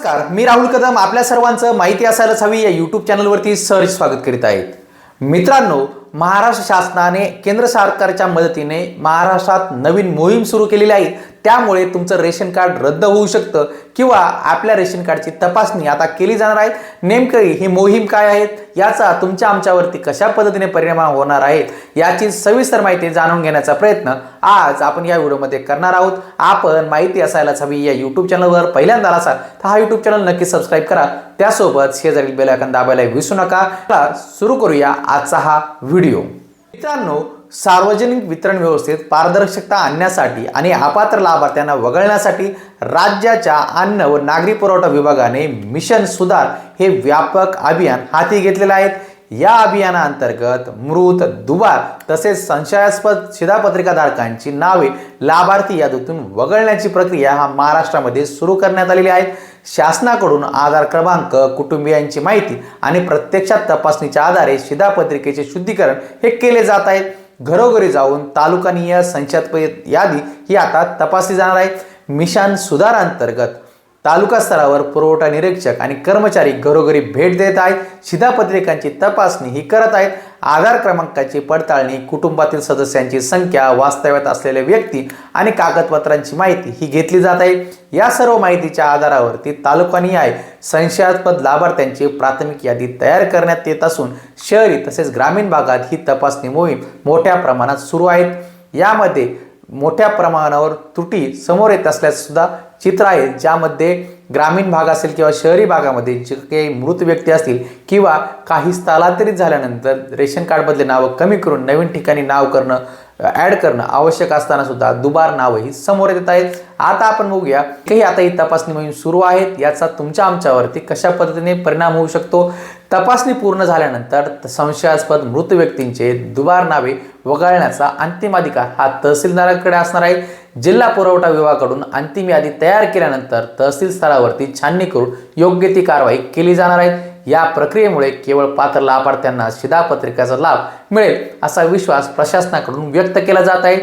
नमस्कार, मी राहुल कदम आपल्या सर्वांचं माहिती असायलाच हवी या यूट्यूब चॅनलवरती सहर्ष स्वागत करीत आहेत। मित्रांनो, महाराष्ट्र शासनाने केंद्र सरकारच्या मदतीने महाराष्ट्रात नवीन मोहीम सुरू केलेली आहे। त्यामुळे तुमचं रेशन कार्ड रद्द होऊ शकतं किंवा आपल्या रेशन कार्डची तपासणी आता केली जाणार आहे। नेमकं ही मोहीम काय आहे, याचा तुमच्या आमच्यावरती कशा पद्धतीने परिणाम होणार आहे याची सविस्तर माहिती जाणून घेण्याचा प्रयत्न आज आपण या व्हिडिओमध्ये करणार आहोत। आपण माहिती असायलाच हवी या यूट्यूब चॅनलवर पहिल्यांदा असाल तर हा यूट्यूब चॅनल नक्की सबस्क्राइब करा, त्यासोबत शेजारील बेल आयकॉन दाबायला विसरू नका। सुरू करूया आजचा हा व्हिडिओ। मित्रांनो, सार्वजनिक वितरण व्यवस्थेत पारदर्शकता आणण्यासाठी आणि अपात्र लाभार्थ्यांना वगळण्यासाठी राज्याच्या अन्न व नागरी पुरवठा विभागाने मिशन सुधार हे व्यापक अभियान हाती घेतलेले आहे। या अभियानाअंतर्गत मृत, दुबार तसेच संशयास्पद शिधापत्रिकाधारकांची नावे लाभार्थी यादीतून वगळण्याची प्रक्रिया महाराष्ट्रामध्ये सुरू करण्यात आलेली आहे। शासनाकडून आधार क्रमांक, कुटुंबियांची माहिती आणि प्रत्यक्षात तपासणीच्या आधारे शिधापत्रिकेचे शुद्धीकरण हे केले जात आहे। घरोघरी जाऊन तालुकानिहाय संशयास्पद यादी ही आता तपासली जाणार आहे। मिशन सुधार अंतर्गत तालुका स्तरावर पुरवठा निरीक्षक आणि कर्मचारी घरोघरी भेट देत आहेत, शिधापत्रिकांची तपासणी ही करत आहेत, आधार क्रमांकाची पडताळणी, कुटुंबातील सदस्यांची संख्या, वास्तव्यात असलेले व्यक्ती आणि कागदपत्रांची माहिती ही घेतली जात आहे। या सर्व माहितीच्या आधारावरती तालुकानिहाय संशयास्पद लाभार्थ्यांची प्राथमिक यादी तयार करण्यात येत असून शहरी तसेच ग्रामीण भागात ही तपासणी मोहीम मोठ्या प्रमाणात सुरू आहे। यामध्ये मोठ्या प्रमाणावर त्रुटी समोर येत असल्यास सुद्धा चित्र आहे, ज्यामध्ये ग्रामीण भाग असेल किंवा शहरी भागामध्ये जे काही मृत व्यक्ती असतील किंवा काही स्थलांतरित झाल्यानंतर रेशन कार्डमधले नावं कमी करून नवीन ठिकाणी नाव करणं, ॲड करणं आवश्यक असताना सुद्धा दुबार नावही समोर येत आहेत। आता आपण बघूया की आता ही तपासणी मोहीम सुरू आहे, याचा तुमच्या आमच्यावरती कशा पद्धतीने परिणाम होऊ शकतो। तपासणी पूर्ण झाल्यानंतर संशयास्पद मृत व्यक्तींचे दुबार नावे वगळण्याचा अंतिम अधिकार हा तहसीलदाराकडे असणार आहे। जिल्हा पुरवठा विभागाकडून अंतिम यादी तयार केल्यानंतर तहसील स्तरावरती छाननी करून योग्य ती कारवाई केली जाणार आहे। या प्रक्रियेमुळे केवळ पात्र लाभार्थ्यांना शिधापत्रिकेचा लाभ मिळेल असा विश्वास प्रशासनाकडून व्यक्त केला जात आहे।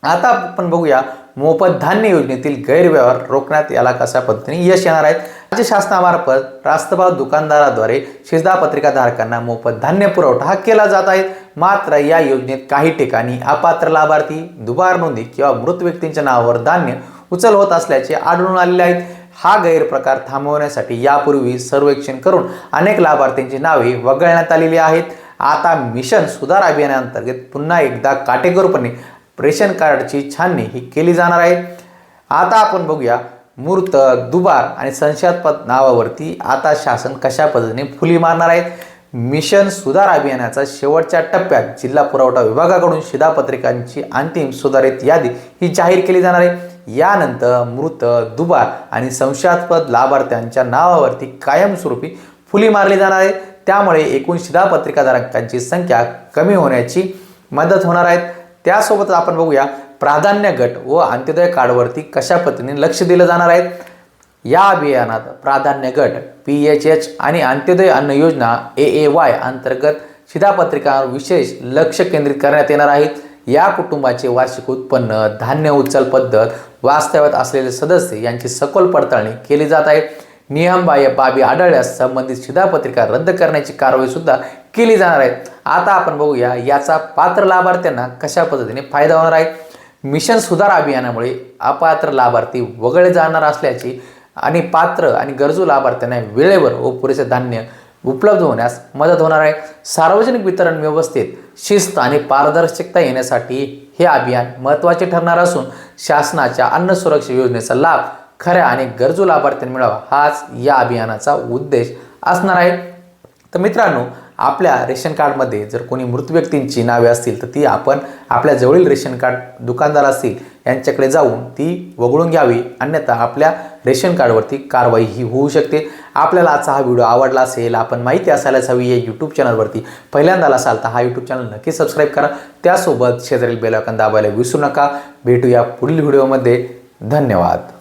आता आपण बघूया मोफत धान्य योजनेतील गैरव्यवहार रोखण्यात याला कशा पद्धतीने यश येणार आहे। राज्य शासनामार्फत रास्तभाव दुकानदाराद्वारे शिधापत्रिकाधारकांना मोफत धान्य पुरवठा हा केला जात आहे। मात्र या योजनेत काही ठिकाणी अपात्र लाभार्थी, दुबार नोंदी किंवा मृत व्यक्तींच्या नावावर धान्य उचल होत असल्याचे आढळून आलेले आहेत। हा गैरप्रकार थांबवण्यासाठी यापूर्वी सर्वेक्षण करून अनेक लाभार्थ्यांची नावे वगळण्यात आलेली आहेत। आता मिशन सुधार अभियानांतर्गत पुन्हा एकदा काटेकोरपणे रेशन कार्डची छाननी ही केली जाणार आहे। आता आपण बघूया मृत, दुबार आणि संशयास्पद नावावरती आता शासन कशा पद्धतीने फुली मारणार आहे। मिशन सुधार अभियानाचा शेवटच्या टप्प्यात जिल्हा पुरवठा विभागाकडून शिधापत्रिकांची अंतिम सुधारित यादी ही जाहीर केली जाणार आहे। यानंतर मृत, दुबार आणि संशयास्पद लाभार्थ्यांच्या नावावरती कायमस्वरूपी फुली मारली जाणार आहे। त्यामुळे एकूण शिधापत्रिकाधारकांची संख्या कमी होण्याची मदत होणार आहे। त्यासोबत आपण बघूया प्राधान्य गट व अंत्योदय कार्डवरती कशा पद्धतीने लक्ष दिलं जाणार आहे। या अभियानात प्राधान्य गट, PHH आणि अंत्योदय अन्न योजना AAY अंतर्गत शिधापत्रिकांवर विशेष लक्ष केंद्रित करण्यात येणार आहे। या कुटुंबाचे वार्षिक उत्पन्न, धान्य उचल पद्धत, वास्तव्यात असलेले सदस्य यांची सखोल पडताळणी केली जात आहे। नियमबाह्य बाबी आढळल्यास संबंधित शिधापत्रिका रद्द करण्याची कारवाई सुद्धा केली जाणार आहे। आता आपण बघूया याचा पात्र लाभार्थ्यांना कशा पद्धतीने फायदा होणार आहे। मिशन सुधार अभियानामुळे अपात्र लाभार्थी वगळले जाणार असल्याची आणि पात्र आणि गरजू लाभार्थ्यांना वेळेवर व पुरेसे धान्य उपलब्ध होण्यास मदत होणार आहे। सार्वजनिक वितरण व्यवस्थेत शिस्त आणि पारदर्शकता येण्यासाठी हे अभियान महत्त्वाचे ठरणार असून शासनाच्या अन्न सुरक्षा योजनेचा लाभ खऱ्या आणि गरजू लाभार्थ्यांना मिळावा हाच या अभियानाचा उद्देश असणार आहे। तर मित्रांनो, आपल्या रेशन कार्डमध्ये जर कोणी मृत व्यक्तींची नावे असतील तर ती आपण आपल्या जवळील रेशन कार्ड दुकानदार असतील यांच्याकडे जाऊन ती वगळून घ्यावी, अन्यथा आपल्या रेशन कार्डवरती कारवाई ही होऊ शकते। आपल्याला आजचा हा व्हिडिओ आवडला असेल, आपण माहिती असायलाच हवी या यूट्यूब चॅनलवरती पहिल्यांदा असाल तर हा यूट्यूब चॅनल नक्की सबस्क्राईब करा, त्यासोबत शेजारील बेल आयकॉन दाबायला विसरू नका। भेटूया पुढील व्हिडिओमध्ये। धन्यवाद।